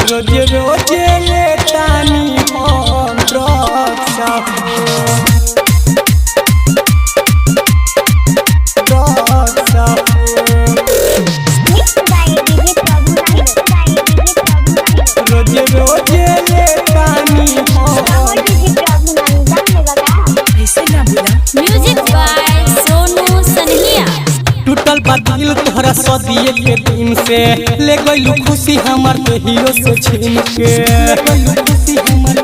रोज रोज लेतानी हम ड्रग्स रोज रोज लेतानी म्यूजिक बाय सोनू सनहिया। टूटल बा दिल तोहरा सदिए के दिन से ले गइलू खुशी हमर देहियो से छीन के खुशी हमर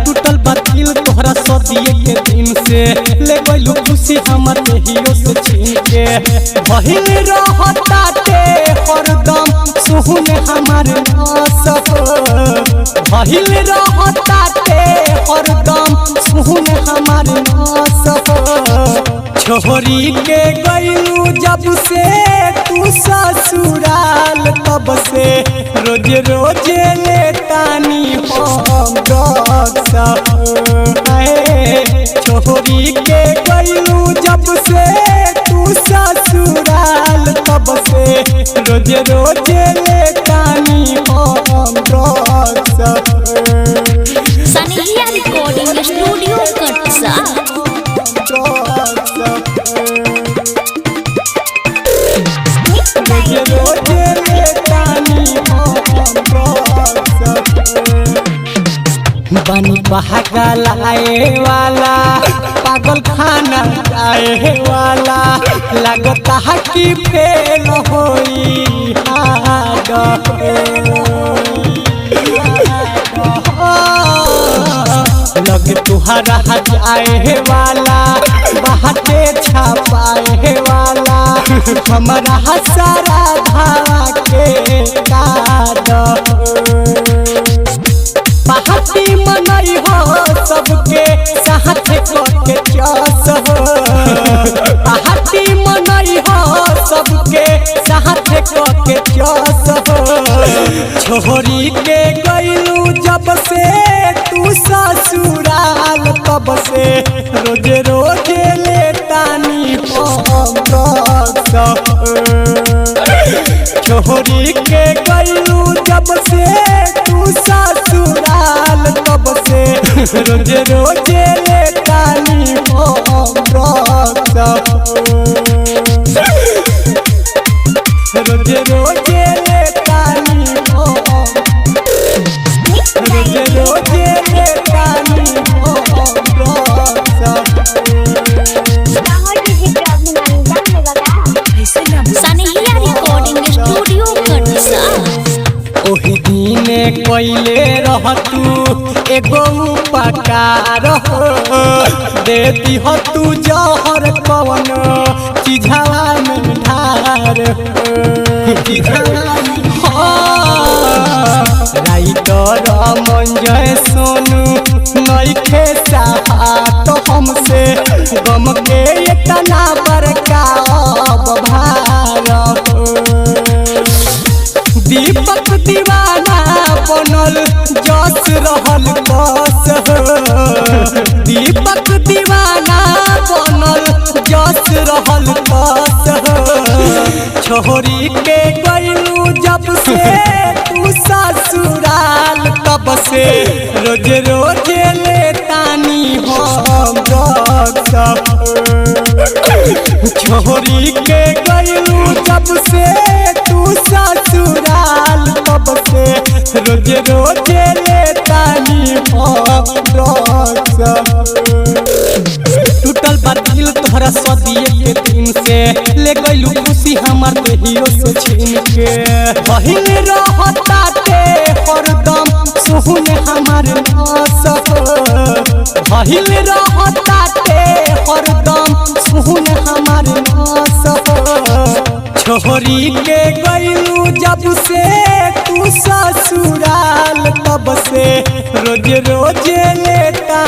टूटल बा दिल तोहरा सदिए के दिन से ले गइलू खुशी हमर देहियो से छीन के बहिन रहता ते हरदम सुहुन हमर नासफ बहिन रहता ते हरदम सुहुन हमर नासफ छोरी के गइलू जब से तू ससुराल तब से रोज रोज लेतानी हम ड्रग्स छोरी के गइलू जब से तू ससुराल तब से रोज रोज लेतानी हम ड्रग्स सनहिया रिकॉर्डिंग स्टूडियो कटसा। बनी पागल आए वाला पागल खाना आए वाला लगता है कि फेल होई लग तुहरा जाए वाला बाटे छापाए वाला हमारा सारा धावा के काद पार्टी मनई हो सबके साथ के चस हो पार्टी मनई हो सबके साथ के चस हो छोरी के गइलू जब से तू ससुराल तब से रोज रोज लेतानी हम ड्रग्स छोरी के गइलू जब से तू ससुराल तब से रोज रोज लेतानी हम ड्रग्स रोज रोज लेतानी रोज रोज लेतानी सनहिया रिकॉर्डिंग स्टूडियो कटसा। ओही दिने कइले रहतू एगो उपकार हो दे दिह तू जहर कवन चिझावा में ढार राइटर मंजय सोनू नइखे साहत हमसे गम के इतना बड़का भार दीपक दीवाना बनल जस रहल बस दीपक दीवाना बनल जस रहल बस छोरी के गइलू जब से तू ससुराल तब से रोज रोज लेतानी हम ड्रग्स छोरी के गइलू जब से तू ससुराल तब से रोज रोज लेतानी हम ड्रग्स टूटल बा दिल तोहरा सदिए के दिन से ले गइलू खुशी हमर देहियो से छीन के बहिन रहता ते हरदम सुहुन हमर नासफ बहिन रहता ते हरदम सुहुन हमर नासफ छोरी के गइलू जब से तू ससुराल तब से रोज रोज लेता